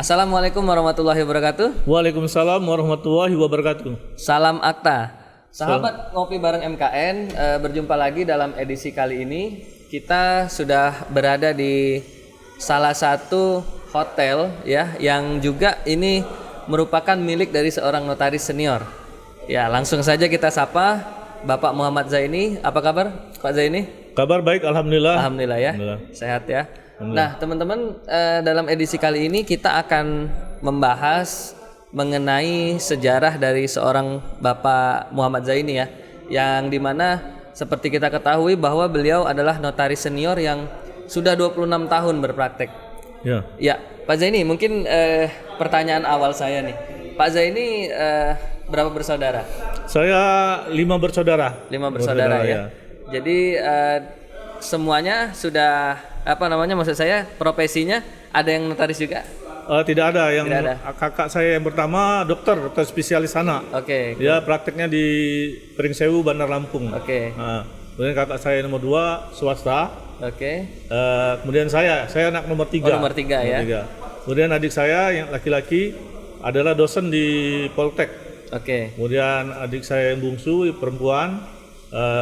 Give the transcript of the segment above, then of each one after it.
Assalamualaikum warahmatullahi wabarakatuh. Waalaikumsalam warahmatullahi wabarakatuh. Salam Akta. Sahabat Ngopi Bareng MKN, berjumpa lagi dalam edisi kali ini. Kita sudah berada di salah satu hotel ya, yang juga ini merupakan milik dari seorang notaris senior. Ya, langsung saja kita sapa Bapak Muhammad Zaini. Apa kabar Pak Zaini? Kabar baik, alhamdulillah. Alhamdulillah ya. Alhamdulillah. Sehat ya. Nah, teman-teman, dalam edisi kali ini kita akan membahas mengenai sejarah dari seorang Bapak Muhammad Zaini ya, yang dimana seperti kita ketahui bahwa beliau adalah notaris senior yang sudah 26 tahun berpraktek. Ya. Ya, Pak Zaini, mungkin pertanyaan awal saya nih. Pak Zaini berapa bersaudara? Saya 5 bersaudara. 5 bersaudara ya. Jadi semuanya sudah maksud saya profesinya ada yang notaris juga? Tidak ada. Yang Tidak ada. Kakak saya yang pertama dokter spesialis anak. Oke. Dia prakteknya di Pringsewu, Bandar Lampung. Oke. Nah, kemudian kakak saya nomor 2 swasta. Oke. Kemudian saya anak nomor 3. Oh, nomor 3 ya. 3. Kemudian adik saya yang laki-laki adalah dosen di Poltek. Oke. Kemudian adik saya yang bungsu perempuan,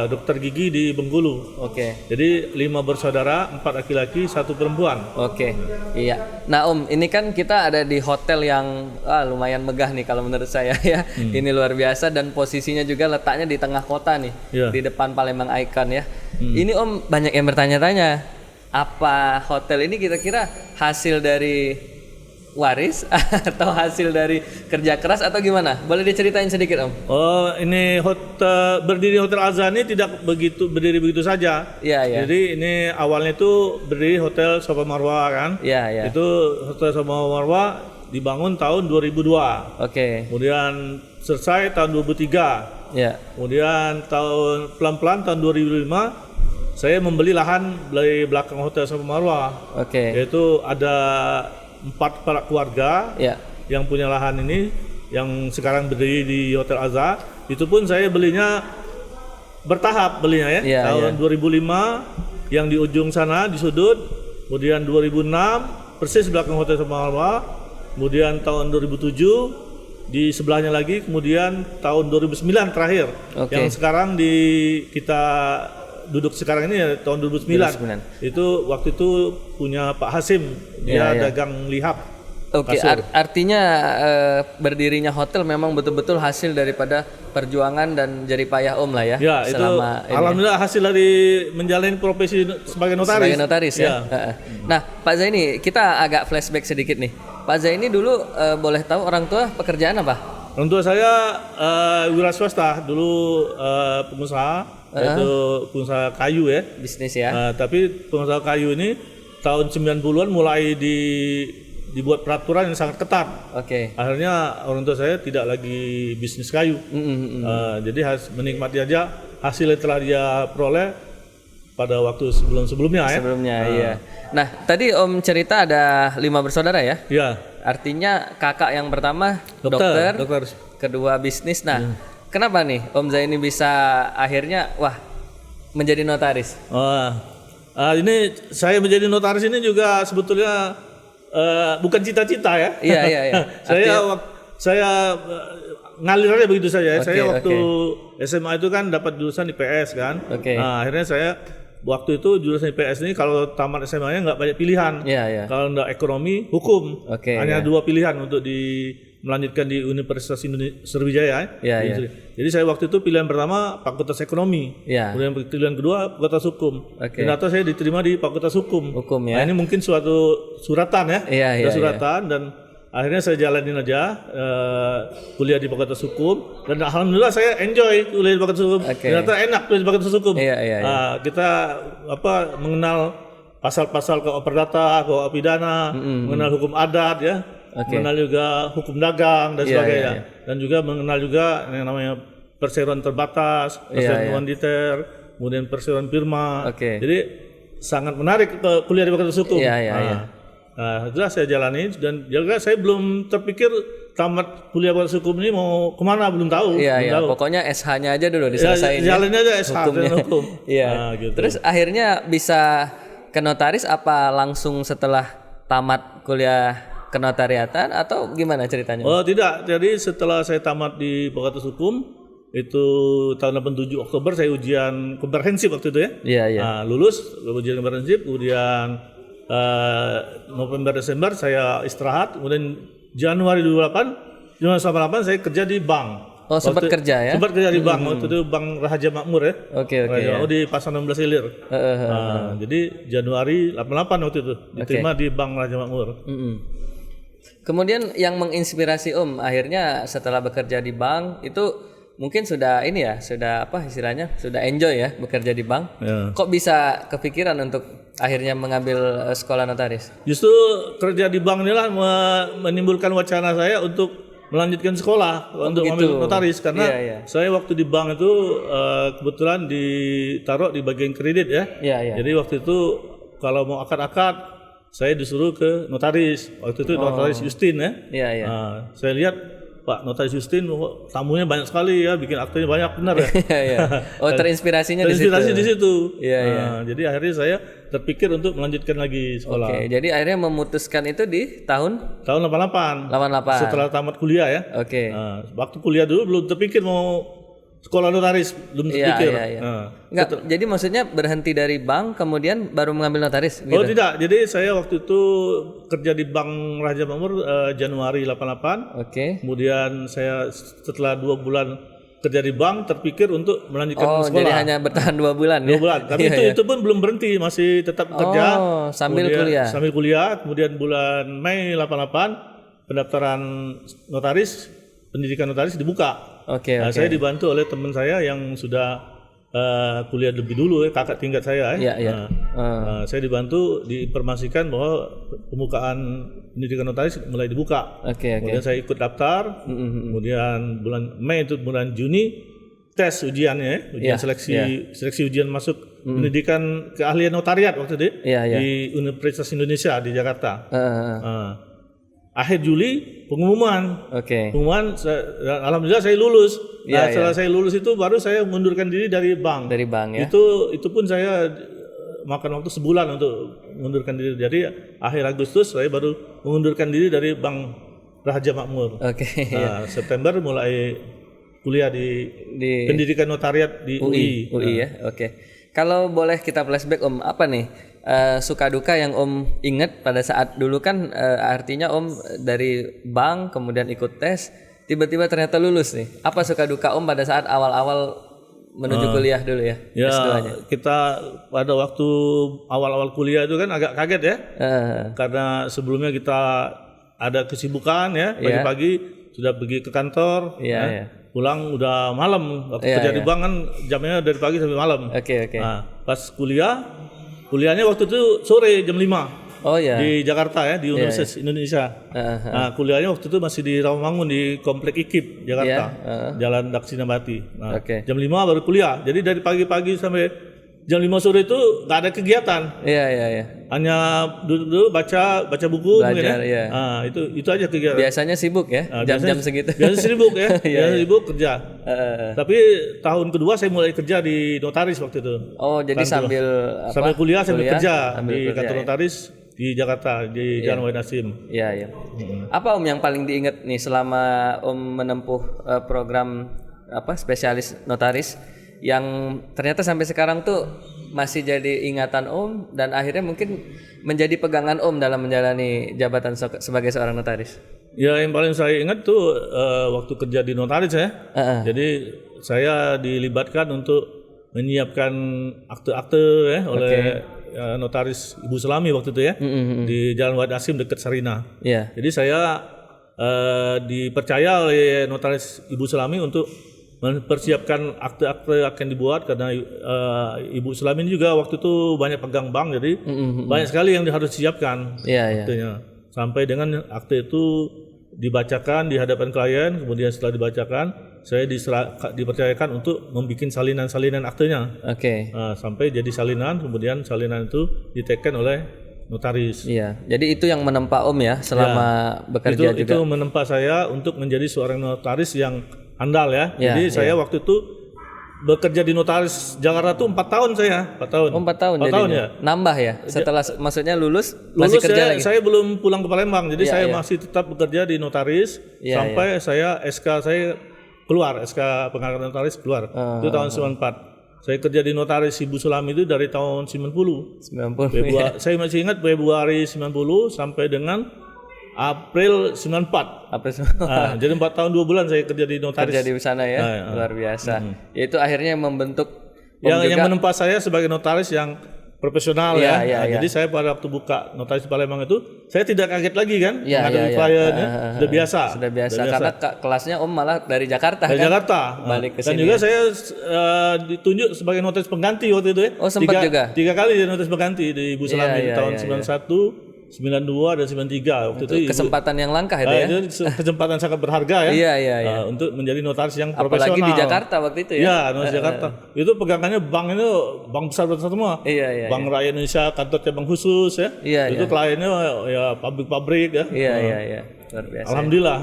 dokter gigi di Bengkulu. Oke. Jadi 5 bersaudara, 4 laki-laki, 1 perempuan. Oke. Iya. Nah, Om, ini kan kita ada di hotel yang lumayan megah nih kalau menurut saya ya. Ini luar biasa dan posisinya juga letaknya di tengah kota nih. Iya. Di depan Palembang Icon ya. Ini Om banyak yang bertanya-tanya, apa hotel ini kira-kira hasil dari waris atau hasil dari kerja keras atau gimana? Boleh diceritain sedikit Om? Oh, ini berdiri Hotel Azhar ini tidak berdiri begitu saja. Iya, iya. Jadi ini awalnya itu berdiri Hotel Safa Marwah kan. Iya, iya. Itu Hotel Safa Marwah dibangun tahun 2002. Oke. Kemudian selesai tahun 2003. Iya. Kemudian pelan-pelan tahun 2005 saya membeli lahan dari belakang Hotel Safa Marwah. Oke. Yaitu ada 4 kepala keluarga Ya. yang punya lahan ini, yang sekarang berdiri di Hotel Azhar. Itu pun saya belinya bertahap belinya ya. Ya, tahun 2005 yang di ujung sana di sudut, kemudian 2006 persis belakang Hotel Marwah, kemudian tahun 2007 di sebelahnya lagi, kemudian tahun 2009 terakhir. Oke. Yang sekarang kita duduk sekarang ini ya tahun 2009. Itu waktu itu punya Pak Hasim, dia dagang lihap. Oke, artinya berdirinya hotel memang betul-betul hasil daripada perjuangan dan jerih payah Om lah ya. Ya, itu alhamdulillah hasil dari menjalani profesi sebagai notaris. Sebagai notaris ya. Nah, Pak Zaini, kita agak flashback sedikit nih. Pak Zaini dulu boleh tahu orang tua pekerjaan apa? Orang tua saya wira swasta, dulu pengusaha. Itu pengusaha kayu ya, Bisnis ya. tapi pengusaha kayu ini tahun 90-an mulai dibuat peraturan yang sangat ketat. Oke. Akhirnya orang tua saya tidak lagi bisnis kayu. Jadi menikmati aja hasil yang telah dia peroleh pada waktu sebelumnya ya. Sebelumnya iya. Nah, tadi Om cerita ada 5 bersaudara ya? Iya. Artinya kakak yang pertama dokter. Kedua bisnis. Nah, kenapa nih Om Zaini bisa akhirnya menjadi notaris? Ini saya menjadi notaris ini juga sebetulnya bukan cita-cita ya. Iya. Saya ngalir aja begitu saja. Saya waktu SMA itu kan dapat jurusan IPS kan. Nah, akhirnya saya waktu itu jurusan IPS ini kalau tamat SMA-nya nggak banyak pilihan. Iya. Kalau nggak ekonomi, hukum. Hanya 2 pilihan untuk melanjutkan di Universitas Sriwijaya. Iya. Jadi saya waktu itu pilihan pertama Fakultas Ekonomi. Iya. Kemudian pilihan kedua Fakultas Hukum. Ternyata saya diterima di Fakultas Hukum. Ya. Nah, ini mungkin suatu suratan ya. Iya. Suratan dan akhirnya saya jalanin aja kuliah di Fakultas Hukum dan alhamdulillah saya enjoy kuliah di Fakultas Hukum. Ternyata enak kuliah di Fakultas Hukum. Iya. Kita mengenal pasal-pasal KUH Perdata, KUH Pidana, mengenal hukum adat ya. Mengenal juga hukum dagang dan sebagainya. Dan juga mengenal juga yang namanya perseroan terbatas, perseroan konditer, kemudian perseroan firma. Jadi sangat menarik kuliah di Fakultas Hukum. Nah, itulah saya jalani dan juga saya belum terpikir tamat kuliah Fakultas Hukum ini mau kemana belum tahu. Iya. Pokoknya SH-nya aja dulu diselesain. Jalanin aja SH dan hukum. Iya. Gitu. Terus akhirnya bisa ke notaris apa langsung setelah tamat kuliah kenotariatan atau gimana ceritanya? Oh tidak, jadi setelah saya tamat di Fakultas Hukum itu tahun 87 Oktober saya ujian komprehensif waktu itu ya. Iya, iya. Nah, lulus ujian komprehensif, kemudian November Desember saya istirahat, kemudian Januari 1988 saya kerja di bank. Oh, sempat kerja ya? Sempat kerja di bank, waktu itu Bank Rahaja Makmur ya. Oke. Rahaja Makmur di Pasar 16 Ilir. Jadi Januari 88 waktu itu diterima di Bank Rahaja Makmur. Kemudian yang menginspirasi Om akhirnya setelah bekerja di bank itu mungkin sudah ini ya, sudah apa istilahnya, sudah enjoy ya bekerja di bank. Ya. Kok bisa kepikiran untuk akhirnya mengambil sekolah notaris? Justru kerja di bank inilah menimbulkan wacana saya untuk melanjutkan sekolah untuk mengambil notaris karena saya waktu di bank itu kebetulan ditaruh di bagian kredit ya. Jadi waktu itu kalau mau akad-akad saya disuruh ke notaris. Waktu itu notaris Justin ya. Nah, saya lihat Pak Notaris Justin tamunya banyak sekali ya, bikin aktenya banyak benar ya. Oh, terinspirasi di situ. Jadi akhirnya saya terpikir untuk melanjutkan lagi sekolah. Oke, jadi akhirnya memutuskan itu di tahun 88. Setelah tamat kuliah ya. Oke. Waktu kuliah dulu belum terpikir mau sekolah notaris, belum terpikir. Enggak, jadi maksudnya berhenti dari bank kemudian baru mengambil notaris gitu? Oh tidak, jadi saya waktu itu kerja di Bank Rahaja Makmur Januari 88. Oke. Kemudian saya setelah 2 bulan kerja di bank terpikir untuk melanjutkan sekolah. Oh, jadi hanya bertahan 2 bulan ya? 2 bulan, tapi itu pun belum berhenti, masih tetap kerja. Oh, sambil kuliah? Sambil kuliah, kemudian bulan Mei 88 pendaftaran notaris, pendidikan notaris dibuka. Saya dibantu oleh teman saya yang sudah kuliah lebih dulu ya, kakak tingkat saya ya. Saya dibantu diinformasikan bahwa pembukaan pendidikan notaris mulai dibuka. Kemudian saya ikut daftar. Kemudian bulan Mei itu bulan Juni tes ujiannya, ujian seleksi ujian masuk pendidikan keahlian notariat waktu itu di Universitas Indonesia di Jakarta. Akhir Juli pengumuman. Pengumuman, alhamdulillah saya lulus. Setelah saya lulus itu baru saya mengundurkan diri dari bank. Dari bank ya. Itu pun saya makan waktu sebulan untuk mengundurkan diri. Jadi akhir Agustus saya baru mengundurkan diri dari Bank Rahaja Makmur. September mulai kuliah di pendidikan notariat di UI ya. Kalau boleh kita flashback Om, apa nih suka duka yang Om ingat pada saat dulu kan artinya Om dari bank kemudian ikut tes tiba-tiba ternyata lulus nih. Apa suka duka Om pada saat awal-awal menuju kuliah dulu ya? S2-nya. Kita pada waktu awal-awal kuliah itu kan agak kaget ya. Karena sebelumnya kita ada kesibukan ya, pagi-pagi sudah pergi ke kantor, pulang udah malam. Waktu kerja di bank kan jamnya dari pagi sampai malam. Nah, pas kuliahnya waktu itu sore jam 5. Di Jakarta ya, di Universitas Indonesia. Nah, kuliahnya waktu itu masih di Rawamangun di Komplek IKIP Jakarta, Jalan Daksinabati. Nah, jam 5 baru kuliah. Jadi dari pagi-pagi sampai jam 5 sore itu nggak ada kegiatan. Hanya duduk baca buku mungkin ya. Nah, itu aja kegiatan. Biasanya sibuk ya, jam-jam segitu. Biasanya sibuk ya, sibuk kerja. Tapi tahun kedua saya mulai kerja di notaris waktu itu. Oh, jadi sambil kuliah sambil kerja di kantor notaris di Jakarta di Jalan Wahid Hasim. Apa Om yang paling diingat nih selama Om menempuh program spesialis notaris yang ternyata sampai sekarang tuh masih jadi ingatan Om dan akhirnya mungkin menjadi pegangan Om dalam menjalani jabatan sebagai seorang notaris? Ya, yang paling saya ingat tuh waktu kerja di notaris ya. Jadi saya dilibatkan untuk menyiapkan akte-akte ya oleh notaris Ibu Sulami waktu itu ya, di Jalan Wahid Hasim dekat Sarina. Jadi saya dipercaya oleh notaris Ibu Sulami untuk mempersiapkan akte-akte akan dibuat karena Ibu Sulami juga waktu itu banyak pegang bank, jadi banyak sekali yang harus disiapkan aktenya. Sampai dengan akte itu dibacakan di hadapan klien, kemudian setelah dibacakan saya dipercayakan untuk membuat salinan-salinan aktenya. Sampai jadi salinan, kemudian salinan itu diteken oleh notaris. Jadi itu yang menempa Om ya selama bekerja juga. Itu menempa saya untuk menjadi seorang notaris yang andal ya. Jadi saya waktu itu bekerja di notaris Jakarta tuh 4 tahun saya, 4 tahun. Oh, 4 tahun 4 tahun jadinya. ya. Nambah ya? Setelah maksudnya lulus masih kerja lagi? Saya belum pulang ke Palembang, jadi Iya, saya iya. masih tetap bekerja di notaris sampai saya saya keluar, SK pengangkatan notaris keluar. Itu tahun 94. Saya kerja di notaris Ibu Sulami itu dari tahun 90. 90. Saya masih ingat Februari 90 sampai dengan April 94. April Jadi 4 tahun 2 bulan saya kerja di notaris. kerja di sana ya, luar biasa. Itu akhirnya membentuk Yang menempa saya sebagai notaris yang profesional Iya, ya. iya, iya. Jadi saya pada waktu buka notaris di Palembang itu, saya tidak kaget lagi kan Iya, menghadapi iya, iya. klien ya. Sudah biasa. Sudah biasa. Karena kelasnya Om malah dari Jakarta Dari kan? Jakarta. Balik ke Dan sini. juga saya ditunjuk sebagai notaris pengganti waktu itu ya. Oh, sempat juga? 3 kali jadi notaris pengganti di Ibu Sulami di iya, tahun iya, 91, 92 dan 93 waktu itu. Kesempatan yang langka itu ya. Itu kesempatan sangat berharga ya. Iya, iya, iya. Untuk menjadi notaris yang Apalagi profesional. di Jakarta waktu itu ya. Iya, notaris Jakarta. Itu pegangannya bank itu bank besar-besar semua. Iya, iya. Bank Rakyat Indonesia, kantor cabang khusus ya. Iya, itu iya. kliennya ya pabrik-pabrik ya. Iya, iya, iya. Luar biasa. Alhamdulillah.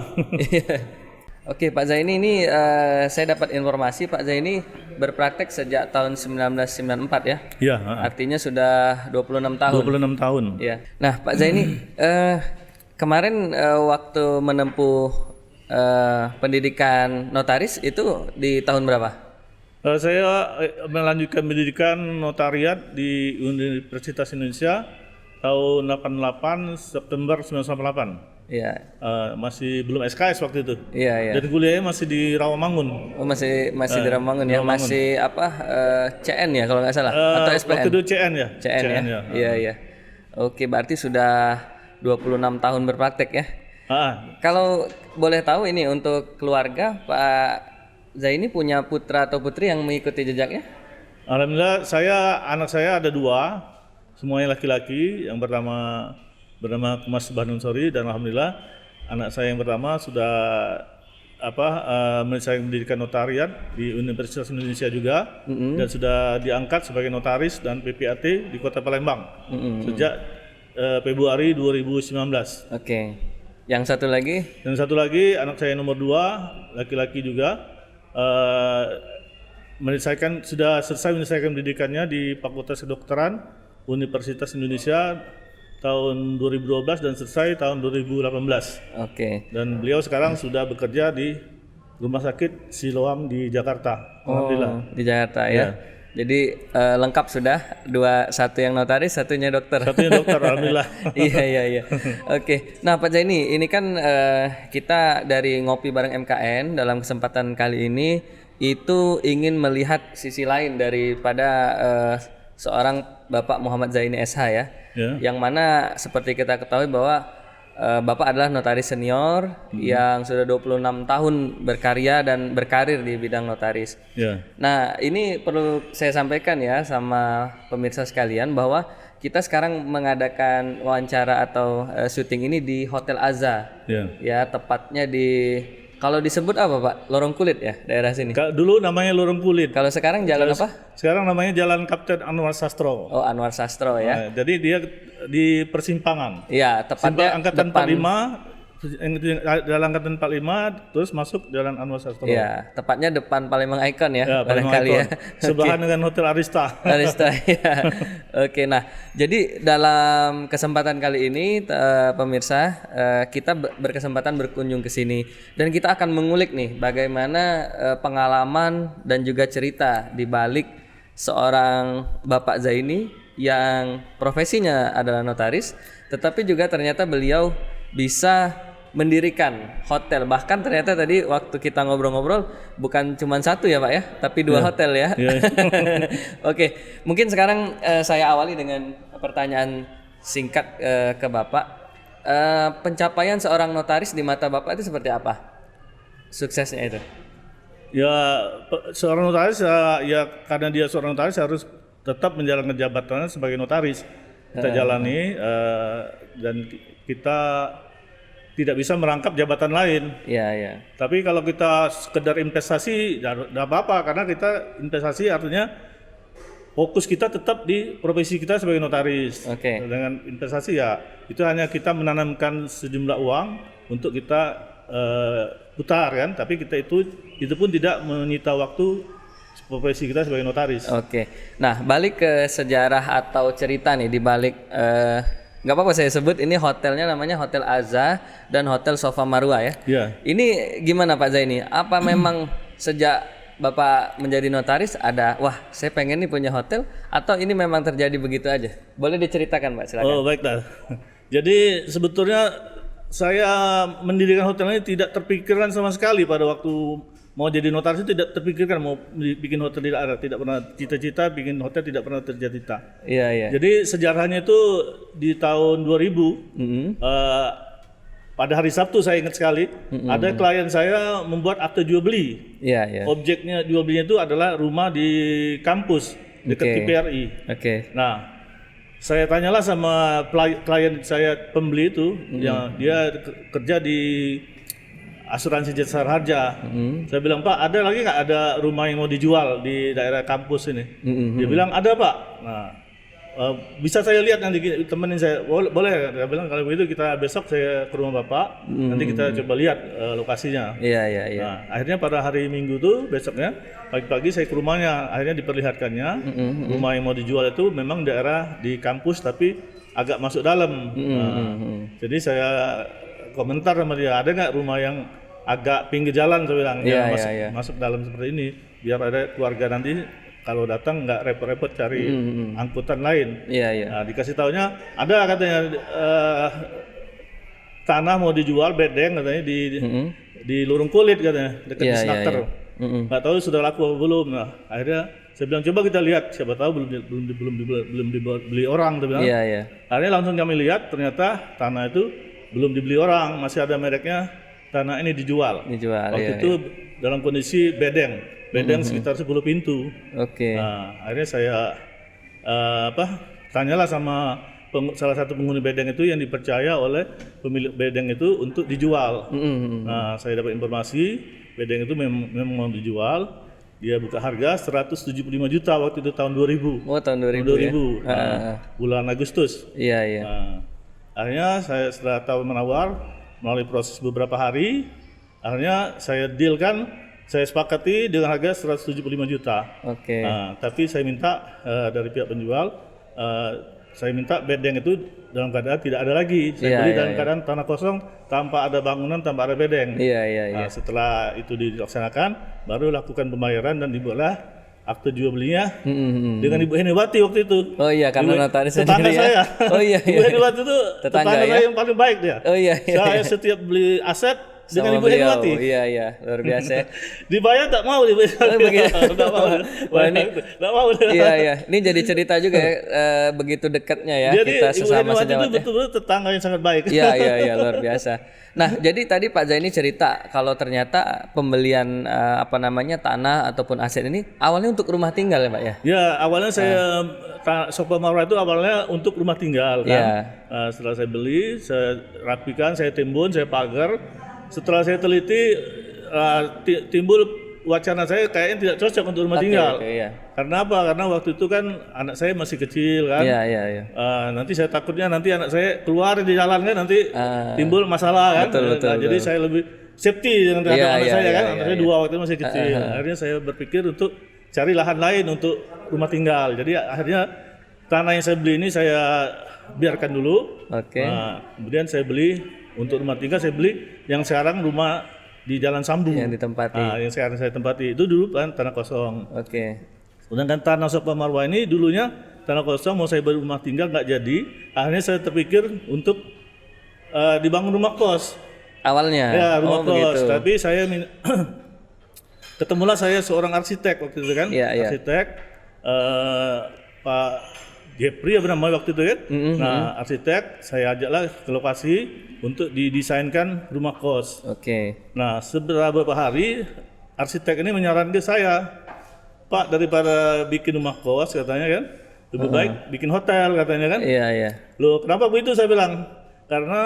Oke, Pak Zaini ini saya dapat informasi Pak Zaini berpraktek sejak tahun 1994 ya. Iya, Artinya sudah 26 tahun. 26 tahun. Iya. Nah, Pak Zaini kemarin waktu menempuh pendidikan notaris itu di tahun berapa? Saya melanjutkan pendidikan notariat di Universitas Indonesia tahun 88 September 1988. Iya. Masih belum SKS waktu itu. Iya, iya. Dan kuliahnya masih di Rawamangun. Oh, masih di Rawamangun ya, masih apa CN ya kalau nggak salah atau SPN? Waktu itu CN ya. CN ya. Iya, iya. Oke, berarti sudah 26 tahun berpraktek ya. Kalau boleh tahu ini untuk keluarga Pak Zaini punya putra atau putri yang mengikuti jejaknya? Alhamdulillah anak saya ada 2, semuanya laki-laki. Yang pertama bernama Mas Bahnun Sori dan alhamdulillah anak saya yang pertama sudah menyelesaikan pendidikan notariat di Universitas Indonesia juga dan sudah diangkat sebagai notaris dan PPAT di Kota Palembang sejak Februari 2019. Oke. Yang satu lagi? Dan satu lagi anak saya nomor 2 laki-laki juga sudah selesai menyelesaikan pendidikannya di Fakultas Kedokteran Universitas Indonesia tahun 2012 dan selesai tahun 2018. Oke. Dan beliau sekarang sudah bekerja di Rumah Sakit Siloam di Jakarta. Alhamdulillah. Di Jakarta ya. Jadi lengkap sudah, satu yang notaris, satunya dokter. Satunya dokter, alhamdulillah. Iya. Oke. Nah, Pak Zaini, ini kan kita dari Ngopi Bareng MKN dalam kesempatan kali ini itu ingin melihat sisi lain daripada seorang Bapak Muhammad Zaini SH ya. Yang mana seperti kita ketahui bahwa Bapak adalah notaris senior yang sudah 26 tahun berkarya dan berkarir di bidang notaris. Nah, ini perlu saya sampaikan ya sama pemirsa sekalian bahwa kita sekarang mengadakan wawancara atau syuting ini di Hotel Azza. Ya, tepatnya di, kalau disebut apa Pak? Lorong Kulit ya daerah sini? Dulu namanya Lorong Kulit. Kalau sekarang jalan apa? Sekarang namanya Jalan Kapten Anwar Sastro. Oh, Anwar Sastro ya. Jadi dia di persimpangan. Iya, tepatnya angkatan 45, Jalan Angkatan 45 terus masuk Jalan Anwar Sastro. Iya, tepatnya depan Palembang Icon ya, Palembang barangkali Icon. ya. Sebelahan dengan Hotel Arista. Arista ya. Oke, nah, jadi dalam kesempatan kali ini pemirsa, kita berkesempatan berkunjung ke sini dan kita akan mengulik nih bagaimana pengalaman dan juga cerita di balik seorang Bapak Zaini yang profesinya adalah notaris, tetapi juga ternyata beliau bisa mendirikan hotel. Bahkan ternyata tadi waktu kita ngobrol-ngobrol bukan cuma satu ya Pak ya, tapi 2 hotel ya. Oke, mungkin sekarang saya awali dengan pertanyaan singkat ke Bapak. Pencapaian seorang notaris di mata Bapak itu seperti apa? Suksesnya itu? Ya, seorang notaris ya karena dia seorang notaris harus tetap menjalankan jabatannya sebagai notaris. Kita jalani dan kita tidak bisa merangkap jabatan lain. Iya. Tapi kalau kita sekedar investasi, tidak apa-apa karena kita investasi artinya fokus kita tetap di profesi kita sebagai notaris. Dengan investasi ya itu hanya kita menanamkan sejumlah uang untuk kita putar kan. Tapi kita itu pun tidak menyita waktu profesi kita sebagai notaris. Oke. Nah, balik ke sejarah atau cerita nih di balik nggak apa-apa saya sebut ini hotelnya namanya Hotel Azza dan Hotel Sofa Marwa ya. Iya. Ini gimana Pak Zaini? Apa memang sejak Bapak menjadi notaris ada wah saya pengen nih punya hotel atau ini memang terjadi begitu aja? Boleh diceritakan Pak, silakan. Oh, baiklah. Jadi sebetulnya saya mendirikan hotel ini tidak terpikirkan sama sekali pada waktu mau jadi notaris, itu tidak terpikirkan mau bikin hotel, tidak pernah cita-cita bikin hotel, tidak pernah tercita-cita. Iya, iya. Jadi sejarahnya itu di tahun 2000 pada hari Sabtu saya ingat sekali ada klien saya membuat akte jual beli. Iya, iya. Objeknya jual belinya itu adalah rumah di kampus dekat TPRI. Oke. Nah, saya tanyalah sama klien saya pembeli itu, yang dia kerja di asuransi Jasara Harja. Saya bilang, Pak, ada lagi nggak ada rumah yang mau dijual di daerah kampus ini? Dia bilang ada, Pak. Nah, bisa saya lihat nanti temenin saya. Boleh. Dia bilang kalau begitu kita besok saya ke rumah Bapak, nanti kita coba lihat lokasinya. Iya. Nah, akhirnya pada hari Minggu tuh besoknya pagi-pagi saya ke rumahnya. Akhirnya diperlihatkannya rumah yang mau dijual itu memang daerah di kampus tapi agak masuk dalam. Jadi saya komentar sama dia, ada nggak rumah yang agak pinggir jalan, saya bilang, yang masuk dalam seperti ini, biar ada keluarga nanti kalau datang nggak repot-repot cari angkutan lain. Nah, dikasih taunya ada katanya tanah mau dijual bedeng katanya di Lurung Kulit katanya dekat di Snaker. Nggak tahu sudah laku apa belum. Nah, akhirnya saya bilang coba kita lihat, siapa tahu belum dibeli orang, saya bilang. Akhirnya langsung kami lihat, ternyata tanah itu belum dibeli orang, masih ada mereknya, tanah ini dijual. Waktu itu dalam kondisi bedeng sekitar 10 pintu. Nah, akhirnya saya tanyalah sama salah satu penghuni bedeng itu yang dipercaya oleh pemilik bedeng itu untuk dijual. Nah, saya dapat informasi bedeng itu memang mau dijual. Dia buka harga 175 juta waktu itu tahun 2000. Oh, tahun 2000. Nah, bulan Agustus. Nah, akhirnya saya setelah tahu menawar melalui proses beberapa hari, akhirnya saya dealkan, saya sepakati dengan harga 175 juta. Nah, tapi saya minta dari pihak penjual, saya minta bedeng itu dalam keadaan tidak ada lagi. Saya beli dalam keadaan tanah kosong, tanpa ada bangunan, tanpa ada bedeng. Nah, setelah itu dilaksanakan, baru lakukan pembayaran dan dibuatlah akte jual belinya dengan Ibu Henewati waktu itu. Oh iya, karena notaris tetangga sendiri saya. Oh iya. Ibu Henewati itu tetangga saya yang paling baik dia. Oh iya. Saya setiap beli aset dengan Ibu Henewati. Iya, luar biasa. Dibayar tak mau Ibu Henewati. Tak mau. Wah, ini tak mau. Iya. Ini jadi cerita juga ya, begitu dekatnya ya jadi, kita sesama Ibu Henewati sejawat. Itu betul-betul tetangga yang sangat baik. Iya, luar biasa. Nah, jadi tadi Pak Zaini cerita kalau ternyata pembelian tanah ataupun aset ini awalnya untuk rumah tinggal ya Pak ya? Ya, awalnya saya Sofa Marwa itu awalnya untuk rumah tinggal kan. Setelah saya beli, saya rapikan, saya timbun, saya pagar. Setelah saya teliti timbul wacana saya kayaknya tidak cocok untuk rumah tinggal. Karena apa? Karena waktu itu kan anak saya masih kecil kan. Nanti saya takutnya nanti anak saya keluar di jalan kan nanti timbul masalah kan. Betul. Jadi saya lebih safety dengan terhadap anak saya kan. Anak saya 2 waktu itu masih kecil. Akhirnya saya berpikir untuk cari lahan lain untuk rumah tinggal. Jadi akhirnya tanah yang saya beli ini saya biarkan dulu. Kemudian saya beli untuk rumah tinggal, saya beli yang sekarang rumah di Jalan Sambu. Yang ditempati. Yang sekarang saya tempati itu dulu kan tanah kosong. Sedangkan tanah Sofa Marwa ini dulunya tanah kosong, mau saya berumah tinggal nggak jadi. Akhirnya saya terpikir untuk dibangun rumah kos. Awalnya. Ya, rumah kos. Begitu. Tapi saya ketemulah saya seorang arsitek waktu itu kan. Arsitek Pak Jepri apa namanya waktu itu kan. Nah, arsitek saya ajaklah ke lokasi untuk didesainkan rumah kos. Nah, beberapa hari arsitek ini menyarankan ke saya, Pak, daripada bikin rumah kos katanya kan, lebih baik bikin hotel katanya kan. Loh, kenapa begitu saya bilang? Karena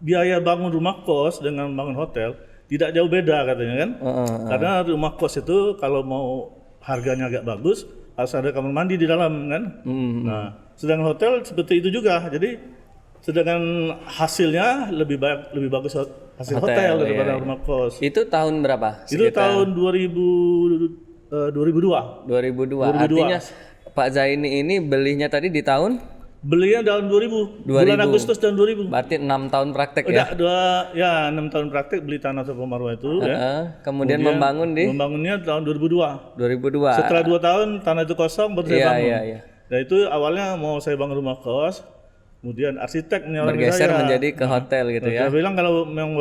biaya bangun rumah kos dengan bangun hotel tidak jauh beda katanya kan. Karena rumah kos itu kalau mau harganya agak bagus harus ada kamar mandi di dalam kan. Nah, sedangkan hotel seperti itu juga. Jadi sedangkan hasilnya lebih bagus hasil hotel daripada rumah kos. Itu tahun berapa? Itu tahun 2000 2002. 2002. Artinya Pak Zaini ini belinya tadi di tahun? Belinya tahun 2000. Bulan Agustus tahun 2000. Berarti 6 tahun praktek ya? Udah 6 tahun praktek beli tanah Sopo Marwah itu ya. Kemudian membangunnya tahun 2002. 2002. Setelah 2 tahun tanah itu kosong baru saya bangun. Iya. Nah itu awalnya mau saya bangun rumah kos, kemudian arsitek bergeser menjadi ke hotel gitu ya. Saya bilang kalau memang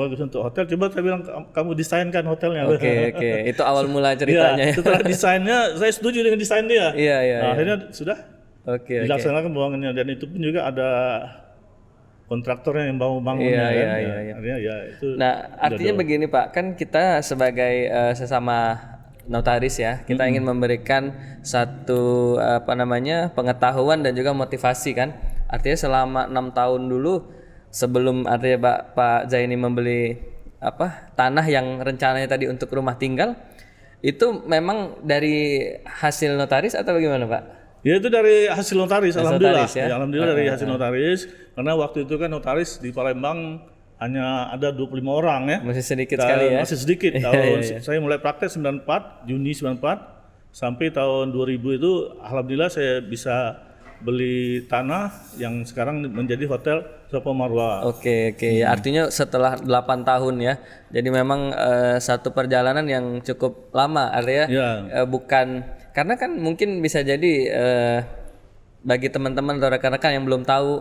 bagus untuk hotel, coba saya bilang kamu desainkan hotelnya. Oke. Itu awal mula ceritanya. Ya, setelah desainnya saya setuju dengan desain dia. Iya. Akhirnya sudah dilaksanakan pembangunannya, dan itu pun juga ada kontraktornya yang mau bangunnya itu. Nah, artinya begini Pak, kan kita sebagai sesama notaris ya, kita ingin memberikan satu pengetahuan dan juga motivasi kan. Artinya selama 6 tahun dulu sebelum artinya Pak Zaini membeli tanah yang rencananya tadi untuk rumah tinggal, itu memang dari hasil notaris atau bagaimana Pak? Ya itu dari hasil notaris, alhamdulillah. Notaris, ya? Alhamdulillah dari hasil notaris, karena waktu itu kan notaris di Palembang hanya ada 25 orang ya. Masih sedikit sekali ya. Masih sedikit. Saya mulai praktek Juni 94 sampai tahun 2000 itu alhamdulillah saya bisa beli tanah yang sekarang menjadi hotel Sopo Marwah. Oke. Artinya setelah 8 tahun ya. Jadi memang satu perjalanan yang cukup lama, artinya bukan, karena kan mungkin bisa jadi bagi teman-teman atau rekan-rekan yang belum tahu,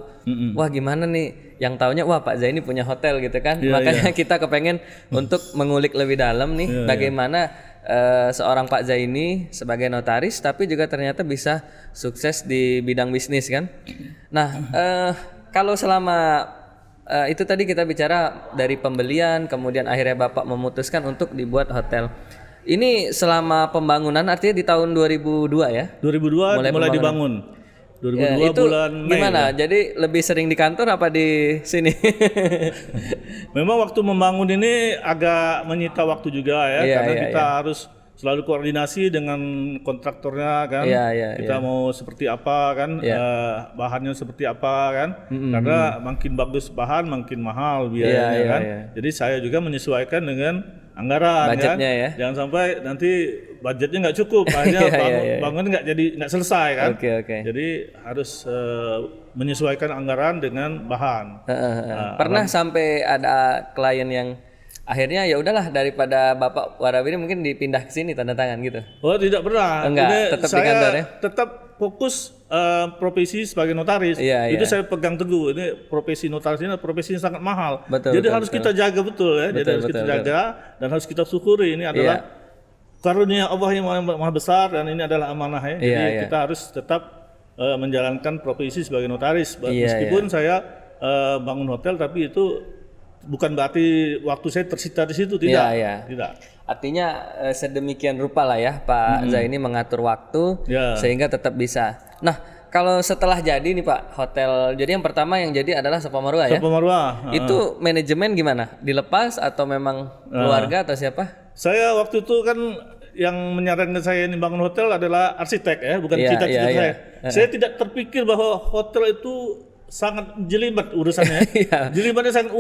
wah gimana nih, yang taunya wah Pak Zaini punya hotel gitu kan. Makanya kita kepengen untuk mengulik lebih dalam nih bagaimana seorang Pak Zaini sebagai notaris tapi juga ternyata bisa sukses di bidang bisnis kan. Nah, kalau selama itu tadi kita bicara dari pembelian, kemudian akhirnya Bapak memutuskan untuk dibuat hotel. Ini selama pembangunan artinya di tahun 2002 ya? 2002 mulai dibangun. 2002 itu bulan Mei. Gimana? Ya? Jadi lebih sering di kantor apa di sini? Memang waktu membangun ini agak menyita waktu juga ya, karena kita harus selalu koordinasi dengan kontraktornya kan. Kita mau seperti apa kan, bahannya seperti apa kan. Karena makin bagus bahan makin mahal biayanya kan. Jadi saya juga menyesuaikan dengan anggaran budgetnya kan. Jangan sampai nanti budgetnya nggak cukup, akhirnya bangun nggak selesai kan. Jadi harus menyesuaikan anggaran dengan bahan. Pernah sampai ada klien yang akhirnya ya udahlah daripada Bapak Warabi ini mungkin dipindah ke sini tanda tangan gitu? Oh tidak pernah. Enggak, tetap di kantor ya? Tetap fokus profesi sebagai notaris. Itu saya pegang teguh. Ini profesi notaris ini profesinya sangat mahal. Jadi harus kita jaga betul ya. Jadi harus kita jaga dan harus kita syukuri. Ini adalah karunia Allah yang maha besar dan ini adalah amanah ya. Jadi kita harus tetap menjalankan profesi sebagai notaris. Meskipun saya bangun hotel, tapi itu bukan berarti waktu saya tersita di situ, tidak. Tidak. Artinya sedemikian rupa lah ya Pak Zaini mengatur waktu sehingga tetap bisa. Nah, kalau setelah jadi nih Pak hotel, jadi yang pertama yang jadi adalah Sopo Marwah ya? Sopo Marwah. Itu manajemen gimana? Dilepas atau memang keluarga atau siapa? Saya waktu itu kan yang menyarankan saya ini bangun hotel adalah arsitek ya, bukan cita-cita saya. Saya tidak terpikir bahwa hotel itu sangat jelimet urusannya. Jelimetnya sangat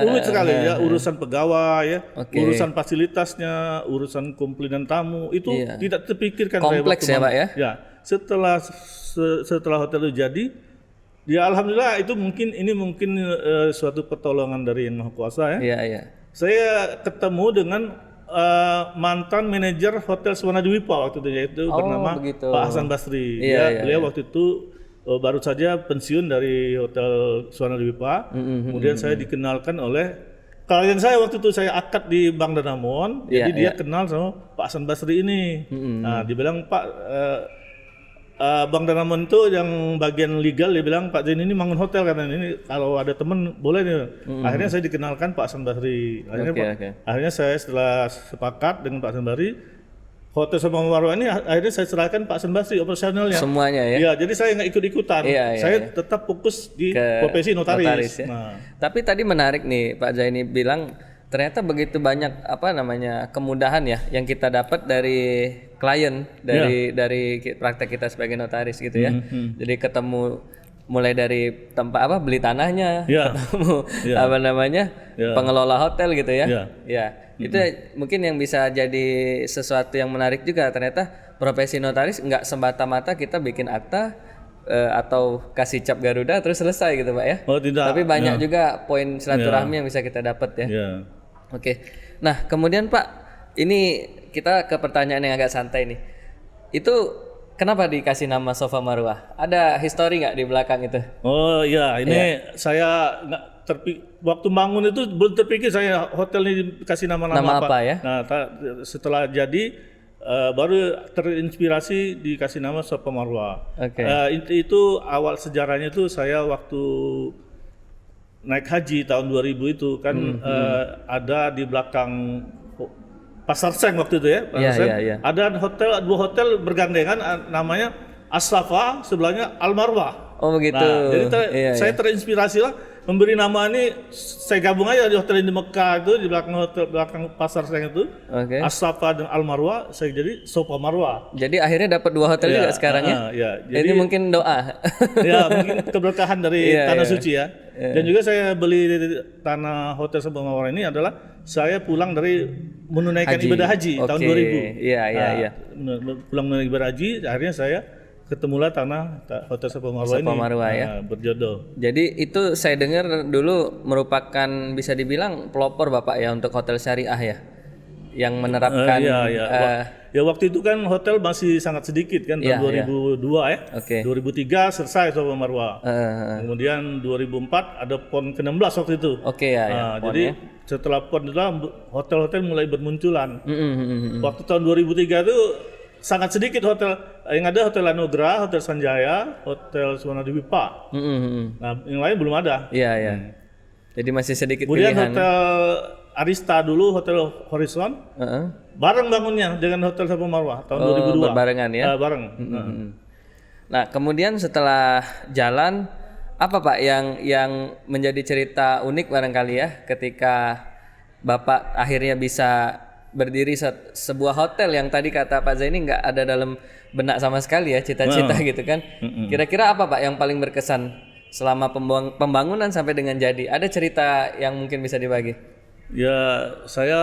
rumit sekali ya, urusan pegawai ya, urusan fasilitasnya, urusan komplainan tamu itu tidak terpikirkan. Kompleks ya Pak ya? Ya, setelah hotel itu jadi, ya alhamdulillah itu mungkin suatu pertolongan dari Yang Maha Kuasa ya. Saya ketemu dengan mantan manajer Hotel Suwana Dwipa waktu itu, yaitu bernama Pak Hasan Basri. Beliau waktu itu baru saja pensiun dari Hotel Suwana Dwipa. Kemudian saya dikenalkan oleh klien saya waktu itu, saya akad di Bank Danamon. Jadi dia kenal sama Pak Hasan Basri ini. Nah, dibilang Pak Bank Danamon itu yang bagian legal, dia bilang Pak Zaini ini bangun hotel karena ini kalau ada temen boleh nih. Akhirnya saya dikenalkan Pak Hasan Basri. Akhirnya saya setelah sepakat dengan Pak Hasan Basri, Hotel Sopo Marwah ini akhirnya saya serahkan Pak Hasan Basri operasionalnya. Semuanya ya? Iya, jadi saya nggak ikut-ikutan. Saya tetap fokus di profesi notaris. Tapi tadi menarik nih Pak Zaini bilang ternyata begitu banyak kemudahan ya yang kita dapat dari klien, dari praktek kita sebagai notaris gitu ya. Jadi ketemu mulai dari tempat beli tanahnya, ketemu pengelola hotel gitu ya. Ya. Ya, itu mungkin yang bisa jadi sesuatu yang menarik juga. Ternyata profesi notaris nggak semata-mata kita bikin akta atau kasih cap Garuda terus selesai gitu Pak ya. Oh tidak. Tapi banyak juga poin silaturahmi yang bisa kita dapat ya. Ya. Oke. Nah, kemudian Pak, ini kita ke pertanyaan yang agak santai nih. Itu kenapa dikasih nama Sofa Marwah? Ada histori nggak di belakang itu? Oh iya, ini saya nggak waktu bangun itu belum terpikir saya hotel ini dikasih nama apa ya? Nah, setelah jadi baru terinspirasi dikasih nama Sofa Marwah. Oke. Itu awal sejarahnya itu saya waktu naik haji tahun 2000 itu kan ada di belakang Pasar Seng waktu itu ya, Iya. ada dua hotel bergandengan namanya As-Safa, sebelahnya Al-Marwah. Oh begitu. Nah, jadi saya terinspirasi lah memberi nama ini, saya gabung aja di hotel di Mekah itu di belakang Pasar Seng itu. Oke. As-Safa dan Al-Marwah, saya jadi Sofa Marwah. Jadi akhirnya dapat 2 hotel juga sekarang ya. Jadi ini mungkin doa. Ya mungkin keberkahan dari tanah suci ya. Dan juga saya beli tanah hotel Sofa Marwah ini adalah saya pulang dari menunaikan ibadah haji tahun 2000. Iya. Pulang menunaikan ibadah haji, akhirnya saya ketemulah tanah hotel Sofa Marwah ini. Ya. Berjodoh. Jadi itu saya dengar dulu merupakan bisa dibilang pelopor Bapak ya untuk hotel syariah ya, yang menerapkan. Ya waktu itu kan hotel masih sangat sedikit kan tahun 2002 ya. Oke. 2003 selesai Sofa Marwah. Kemudian 2004 ada PON ke-16 waktu itu. Oke ya. Jadi setelah PON itu hotel-hotel mulai bermunculan. Waktu tahun 2003 itu sangat sedikit hotel, yang ada Hotel Anugerah, Hotel Sanjaya, Hotel Suwarnadi Wipa. Nah, yang lain belum ada. Iya. Jadi masih sedikit kemudian pilihan. Hotel Arista dulu, Hotel Horizon, bareng bangunnya dengan Hotel Sofa Marwah tahun 2002. Berbarengan ya? Bareng. Nah, kemudian setelah jalan, apa Pak yang menjadi cerita unik barangkali ya, ketika Bapak akhirnya bisa berdiri sebuah hotel yang tadi kata Pak Zaini nggak ada dalam benak sama sekali ya, cita-cita gitu kan. Kira-kira apa Pak yang paling berkesan selama pembangunan sampai dengan jadi? Ada cerita yang mungkin bisa dibagi? Ya, saya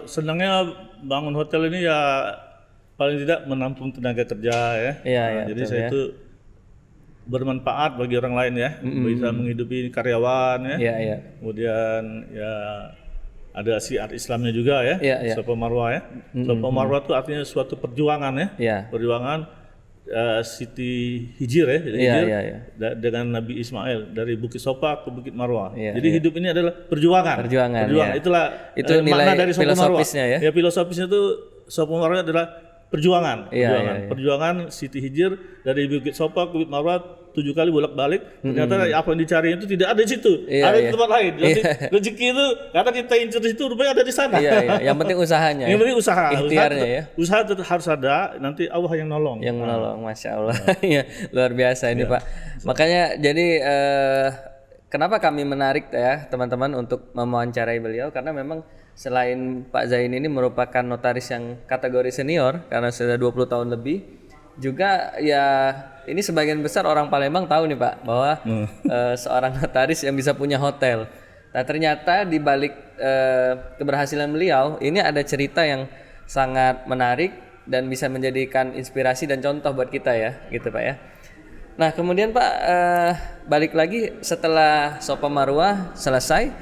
senangnya bangun hotel ini ya paling tidak menampung tenaga kerja ya. Jadi saya itu bermanfaat bagi orang lain ya, bisa menghidupi karyawan ya. Kemudian ya ada syiar Islamnya juga ya, Sofa Marwah ya. Sofa Marwah itu artinya suatu perjuangan ya. Perjuangan Siti Hijir ya, dengan Nabi Ismail dari Bukit Sofa ke Bukit Marwah. Jadi hidup ini adalah perjuangan. Itulah itu nilai makna dari Sofa filosofisnya Marwah. Ya, filosofisnya itu Sofa Marwah adalah perjuangan. Perjuangan Siti Hijir dari Bukit Sofa ke Bukit Marwah 7 kali bolak-balik. Ternyata apa yang dicari itu tidak ada di situ, ada di tempat lain. Jadi rezeki itu kata kita incer di situ, rupanya ada di sana. Yang penting usahanya. Yang penting usaha. Ikhtiarnya ya. Usaha tetap harus ada. Nanti Allah yang nolong. Masya Allah. Ya, luar biasa ini Pak. Makanya jadi kenapa kami menarik ya teman-teman untuk mewawancarai beliau, karena memang selain Pak Zaini ini merupakan notaris yang kategori senior karena sudah 20 tahun lebih, juga ya ini sebagian besar orang Palembang tahu nih Pak bahwa seorang notaris yang bisa punya hotel. Nah ternyata di balik keberhasilan beliau ini ada cerita yang sangat menarik dan bisa menjadikan inspirasi dan contoh buat kita ya, gitu Pak ya. Nah kemudian Pak balik lagi setelah Sofa Marwah selesai,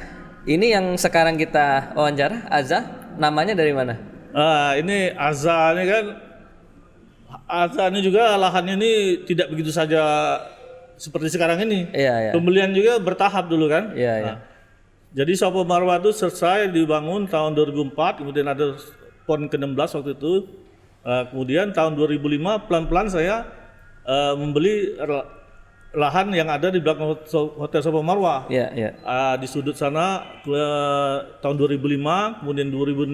ini yang sekarang kita wawancara, Azza, namanya dari mana? Ini Azza ini kan, Azza ini juga lahannya ini tidak begitu saja seperti sekarang ini. Pembelian juga bertahap dulu kan. Jadi Sofa Marwah itu selesai dibangun tahun 2004, kemudian ada PON ke-16 waktu itu. Kemudian tahun 2005 pelan-pelan saya membeli lahan yang ada di belakang Hotel Sofa Marwah. Di sudut sana tahun 2005, kemudian 2006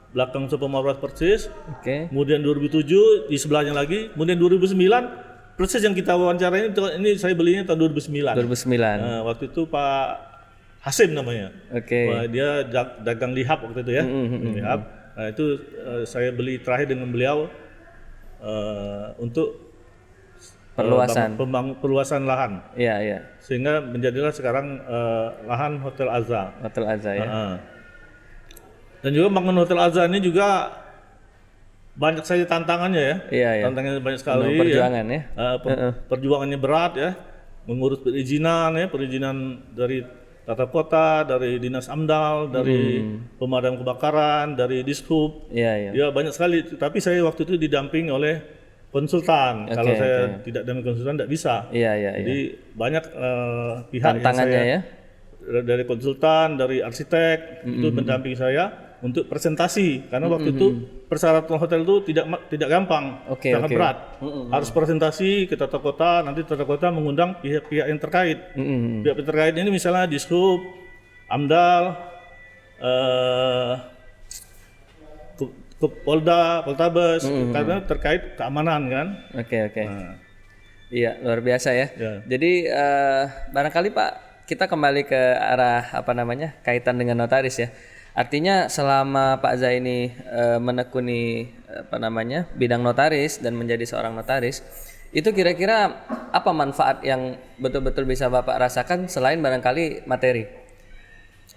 belakang Sofa Marwah persis. Kemudian 2007 di sebelahnya lagi, kemudian 2009 persis yang kita wawancara ini saya belinya tahun 2009. Waktu itu Pak Hasim namanya. Dia dagang lihap waktu itu ya. Lihap. Nah, itu saya beli terakhir dengan beliau untuk perluasan lahan. Iya, iya. Sehingga menjadilah sekarang lahan Hotel Azza. Hotel Azza ya. Dan juga bangun Hotel Azza ini juga banyak saja tantangannya ya. Iya, iya. Tantangannya banyak sekali. Perjuangan ya. Perjuangannya berat ya. Mengurus perizinan dari tata kota, dari dinas AMDAL, dari pemadam kebakaran, dari Dishub. Iya, iya. Ya banyak sekali. Tapi saya waktu itu didampingi oleh konsultan. Kalau saya tidak dengan konsultan tidak bisa. Iya, iya. Jadi banyak pihak tantangannya yang saya, dari konsultan, dari arsitek itu mendampingi saya untuk presentasi. Karena waktu itu persyaratan hotel itu tidak gampang, sangat berat. Harus presentasi ke tata kota. Nanti tata kota mengundang pihak-pihak yang terkait. Pihak terkait ini misalnya Dishub, AMDAL, Polda, Poltabes, karena terkait keamanan kan. Oke. Iya, luar biasa ya. Jadi barangkali Pak, kita kembali ke arah kaitan dengan notaris ya. Artinya selama Pak Zaini menekuni bidang notaris dan menjadi seorang notaris, itu kira-kira apa manfaat yang betul-betul bisa Bapak rasakan selain barangkali materi?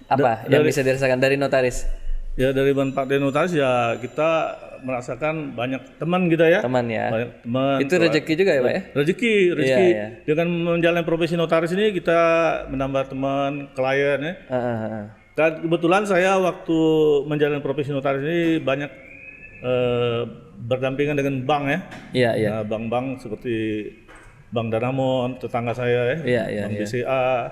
Apa yang bisa dirasakan dari notaris? Ya, dari manfaat dari notaris ya kita merasakan banyak teman kita ya. Teman ya. Banyak teman. Itu rezeki juga ya Pak ya? Rezeki. Iya. Dengan menjalani profesi notaris ini kita menambah teman, klien ya. Dan kebetulan saya waktu menjalani profesi notaris ini banyak berdampingan dengan bank ya. Iya. Nah, bank-bank seperti Bank Danamon, tetangga saya ya. Bank BCA,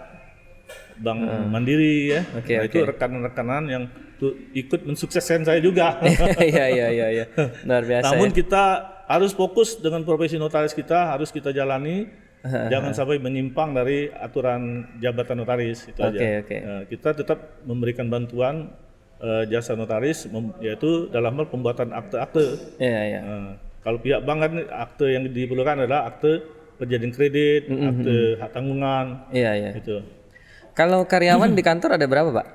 Bank Mandiri ya. Itu rekan-rekanan yang ikut mensukseskan saya juga. Iya. Luar biasa. Namun kita harus fokus dengan profesi notaris kita, harus kita jalani. Jangan sampai menyimpang dari aturan jabatan notaris itu aja. Nah, kita tetap memberikan bantuan jasa notaris, yaitu dalam hal pembuatan akte-akte. Iya. Kalau pihak bank kan akte yang diperlukan adalah akte perjanjian kredit, akte hak tanggungan. Iya. Itu. Kalau karyawan di kantor ada berapa Pak?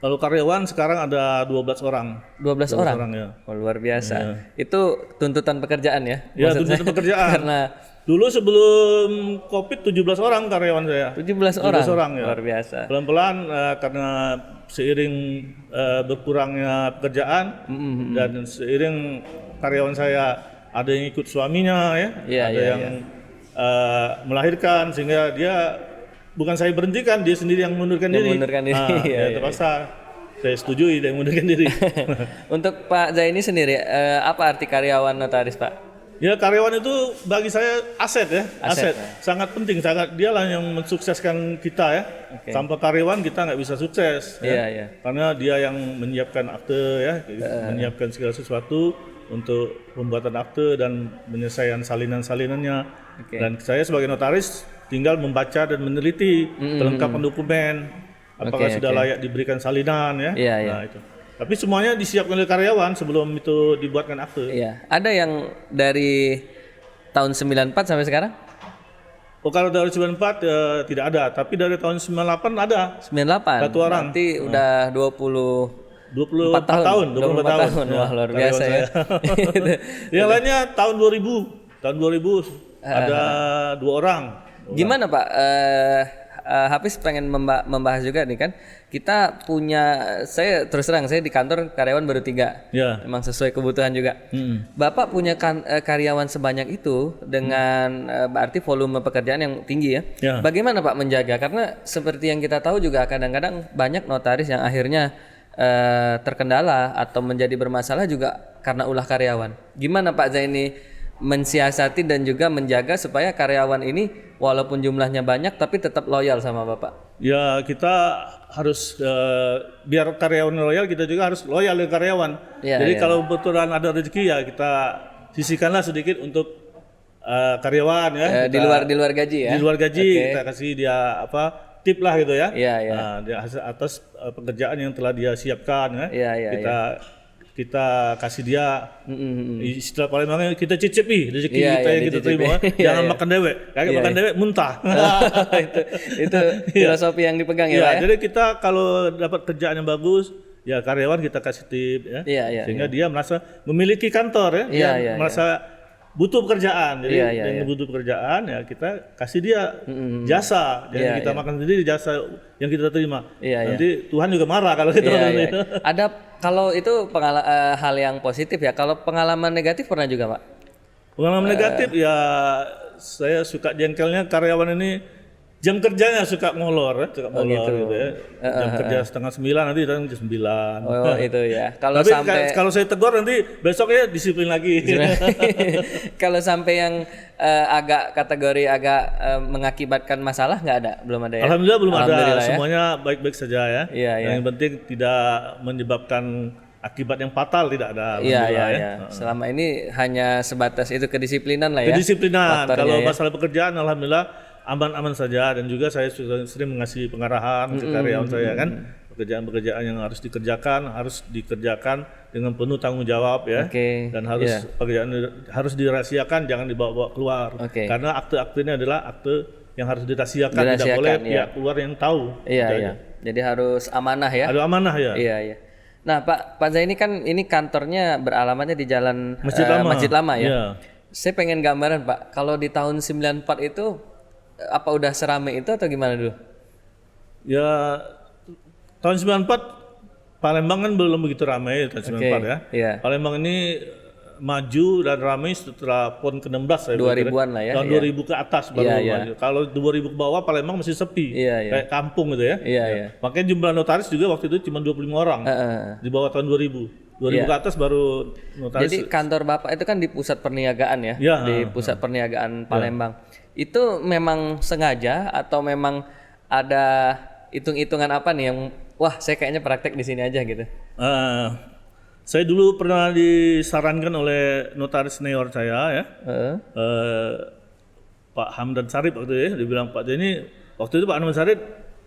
Kalau karyawan sekarang ada 12 orang. 12 orang ya. Oh, luar biasa. Ya. Itu tuntutan pekerjaan ya? Ya, tuntutan pekerjaan. Karena dulu sebelum Covid 17 orang karyawan saya. 17 orang ya. Luar biasa. Pelan-pelan karena seiring berkurangnya pekerjaan dan seiring karyawan saya ada yang ikut suaminya ya, ada yang melahirkan sehingga dia bukan saya berhentikan, dia sendiri yang mengundurkan diri. Terpaksa saya setujui dia mengundurkan diri. Untuk Pak Zaini sendiri, apa arti karyawan notaris Pak? Ya, karyawan itu bagi saya aset ya, aset. Sangat penting, dialah yang mensukseskan kita ya. Tanpa karyawan kita nggak bisa sukses. Karena dia yang menyiapkan akte ya, menyiapkan segala sesuatu untuk pembuatan akte dan penyelesaian salinan-salinannya. Dan saya sebagai notaris tinggal membaca dan meneliti kelengkapan dokumen, apakah sudah layak diberikan salinan ya. Nah, itu. Tapi semuanya disiapkan oleh karyawan sebelum itu dibuatkan akte. Iya. Ada yang dari tahun 94 sampai sekarang? Oh, kalau dari 94 tidak ada, tapi dari tahun 98 ada. 98. Satu orang. Berarti udah 24 tahun. Wah, luar biasa ya. Yang lainnya tahun 2000. Tahun 2000 ada 2 orang. Gimana Pak? Hafiz pengen membahas juga nih kan, kita punya, saya terus terang saya di kantor karyawan baru 3, memang sesuai kebutuhan juga. Bapak punya karyawan sebanyak itu dengan berarti volume pekerjaan yang tinggi ya. Bagaimana Pak menjaga? Karena seperti yang kita tahu juga kadang-kadang banyak notaris yang akhirnya terkendala atau menjadi bermasalah juga karena ulah karyawan. Gimana Pak Zaini mensiasati dan juga menjaga supaya karyawan ini walaupun jumlahnya banyak tapi tetap loyal sama Bapak? Ya, kita harus biar karyawan loyal, kita juga harus loyal dengan karyawan. Jadi kalau kebetulan ada rezeki ya kita sisihkanlah sedikit untuk karyawan ya. Di luar gaji ya. Di luar gaji kita kasih dia tip lah gitu ya. Nah, dia atas pekerjaan yang telah dia siapkan ya. Kita kasih dia istilah paling banget, kita cicipi rezeki kita yang kita terima. Jangan makan dewek, makan dewek muntah. itu filosofi yang dipegang ya Pak ya. Jadi kita kalau dapat kerjaan yang bagus, ya karyawan kita kasih tip ya. Sehingga dia merasa memiliki kantor ya. Dia merasa butuh pekerjaan, jadi Iya, yang butuh pekerjaan ya kita kasih dia jasa, jadi kita makan sendiri jasa yang kita terima. Nanti Tuhan juga marah kalau kita makan itu. Ada kalau itu hal yang positif ya. Kalau pengalaman negatif pernah juga, Pak? Pengalaman negatif ya saya suka jengkelnya karyawan ini jam kerjanya suka ngolor gitu ya. Jam kerja 8:30 nanti datang jam 9. Oh itu ya. Kalau tapi sampai kalau saya tegur nanti besoknya disiplin lagi. kalau sampai yang agak kategori mengakibatkan masalah nggak ada, belum ada ya? Alhamdulillah belum ada. Ya. Semuanya baik-baik saja ya. Yang penting tidak menyebabkan akibat yang fatal, tidak ada. Iya. Selama ini hanya sebatas itu kedisiplinan lah ya. Kedisiplinan. Kalau masalah pekerjaan alhamdulillah aman-aman saja, dan juga saya sudah sering mengasih pengarahan ke karyawan saya kan, pekerjaan-pekerjaan yang harus dikerjakan dengan penuh tanggung jawab ya, dan pekerjaan harus dirahasiakan, jangan dibawa-bawa keluar, karena akte-akte ini adalah akte yang harus dirahasiakan, tidak boleh pihak luar yang tahu. Iya. Jadi harus amanah ya. Harus amanah ya. Iya. Nah Pak Zaini kan ini kantornya beralamatnya di Jalan Masjid Lama ya. Saya pengen gambaran Pak, kalau di tahun 94 itu apa udah seramai itu atau gimana dulu? Ya tahun 94 Palembang kan belum begitu ramai tahun 94 ya. Palembang ini maju dan ramai setelah PON ke-16 2000-an lah ya. Tahun 2000 ke atas baru maju. Kalau 2000 ke bawah Palembang masih sepi. Kayak kampung gitu ya. Makanya jumlah notaris juga waktu itu cuma 25 orang. Di bawah tahun 2000. 2000 ke atas baru notaris. Jadi kantor Bapak itu kan di pusat perniagaan ya. Di pusat perniagaan Palembang. Itu memang sengaja atau memang ada hitung-hitungan apa nih yang wah saya kayaknya praktek di sini aja gitu? Saya dulu pernah disarankan oleh notaris senior saya ya, Pak Hamdan Sarip waktu itu ya, dia bilang Pak Zaini, waktu itu Pak Hamdan Sarip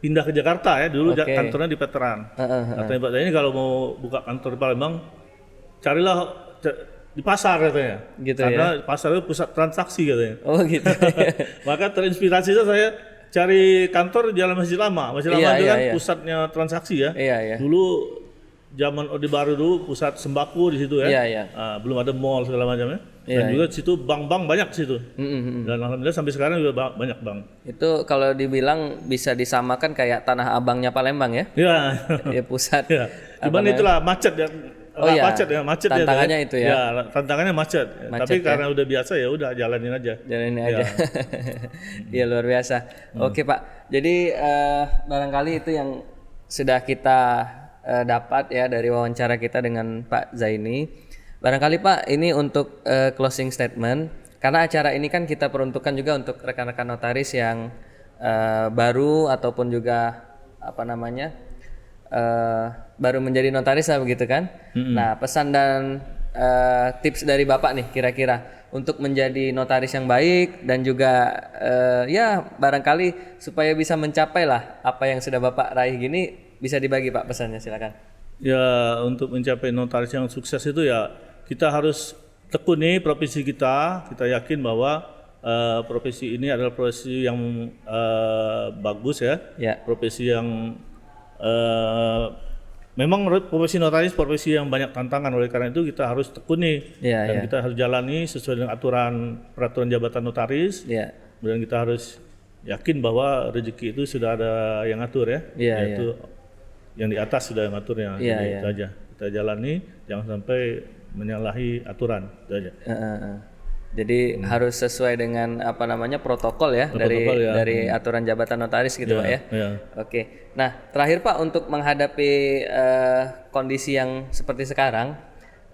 pindah ke Jakarta ya, dulu kantornya di Veteran. Katanya Pak Zaini kalau mau buka kantor di Palembang, carilah di pasar katanya, karena pasar itu pusat transaksi katanya. Oh gitu. Maka terinspirasi saya cari kantor di Jalan Masjid Lama. Masjid Lama itu kan pusatnya transaksi ya. Dulu zaman Orde Baru dulu pusat sembako di situ ya. Belum ada mall segala macamnya. Dan juga di situ bank-bank banyak di situ. Dan alhamdulillah sampai sekarang juga banyak bank. Itu kalau dibilang bisa disamakan kayak Tanah Abangnya Palembang ya? Ya pusat. Cuman itulah macet ya. Macet tantangannya itu ya. Tantangannya macet. Tapi karena udah biasa ya udah jalanin aja. Iya luar biasa. Oke Pak. Jadi barangkali itu yang sudah kita dapat ya dari wawancara kita dengan Pak Zaini. Barangkali Pak ini untuk closing statement, karena acara ini kan kita peruntukkan juga untuk rekan-rekan notaris yang baru ataupun juga baru menjadi notaris lah begitu kan. Nah pesan dan tips dari Bapak nih kira-kira untuk menjadi notaris yang baik dan juga ya barangkali supaya bisa mencapai lah apa yang sudah Bapak raih gini, bisa dibagi Pak pesannya, silakan. Ya untuk mencapai notaris yang sukses itu ya kita harus tekuni profesi kita yakin bahwa profesi ini adalah profesi yang bagus ya. Profesi yang memang profesi notaris profesi yang banyak tantangan, oleh karena itu kita harus tekuni dan kita harus jalani sesuai dengan peraturan jabatan notaris. Dan kita harus yakin bahwa rezeki itu sudah ada yang ngatur ya. Yaitu yang di atas sudah yang ngaturnya. Itu aja kita jalani, jangan sampai menyalahi aturan, itu aja. Jadi harus sesuai dengan protokol ya, dari aturan jabatan notaris gitu Pak ya. Oke. Nah terakhir Pak, untuk menghadapi kondisi yang seperti sekarang,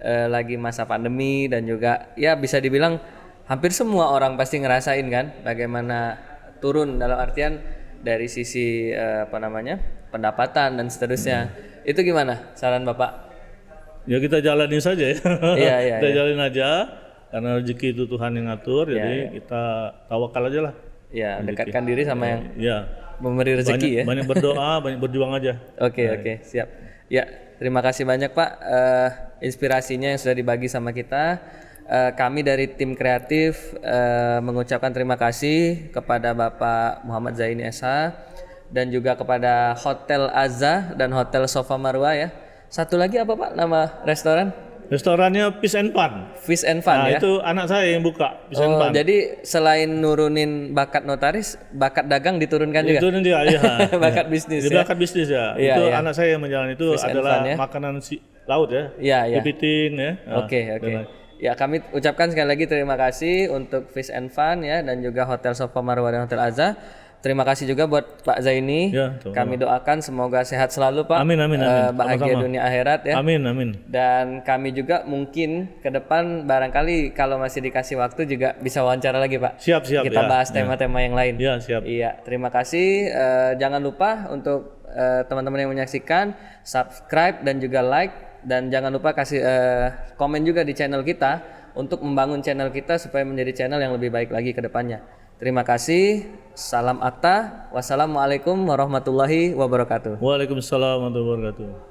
lagi masa pandemi dan juga ya bisa dibilang hampir semua orang pasti ngerasain kan bagaimana turun dalam artian dari sisi pendapatan dan seterusnya. Itu gimana saran Bapak? Ya kita jalanin saja ya. Kita jalanin aja. Karena rezeki itu Tuhan yang ngatur, jadi kita tawakal aja lah. Dekatkan diri sama yang memberi rezeki banyak berdoa, banyak berjuang aja. Oke, siap. Ya, terima kasih banyak Pak inspirasinya yang sudah dibagi sama kita. Kami dari tim kreatif mengucapkan terima kasih kepada Bapak Muhammad Zaini SH dan juga kepada Hotel Azza dan Hotel Sofa Marwa ya. Satu lagi apa Pak nama restoran? Restorannya Peace and Fun. Fish and Fun Nah, ya. itu anak saya yang buka Peace and Oh, Fun. jadi selain nurunin bakat notaris, bakat dagang diturunkan juga. Itu dia, ya. Bakat bisnis Dia ya. bakat bisnis ya. Iya, Itu iya. anak saya yang menjalani itu Fish and adalah Fun, ya. makanan laut ya. Iya, iya. Kepiting ya. Nah, Oke. Ya, kami ucapkan sekali lagi terima kasih untuk Fish and Fun ya dan juga Hotel Sofa Marwah dan Hotel Azza. Terima kasih juga buat Pak Zaini. Ya, Kami doakan semoga sehat selalu Pak. Amin, amin, amin. Bahagia Sama-sama. dunia akhirat ya. Amin, amin. Dan kami juga mungkin ke depan barangkali kalau masih dikasih waktu juga bisa wawancara lagi Pak. Siap, siap. Kita ya. bahas tema-tema yang lain. Ya, siap. Iya, terima kasih. Jangan lupa untuk teman-teman yang menyaksikan subscribe dan juga like, dan jangan lupa kasih komen juga di channel kita untuk membangun channel kita supaya menjadi channel yang lebih baik lagi ke depannya. Terima kasih. Salam Akta. Wassalamualaikum warahmatullahi wabarakatuh. Waalaikumsalam warahmatullahi wabarakatuh.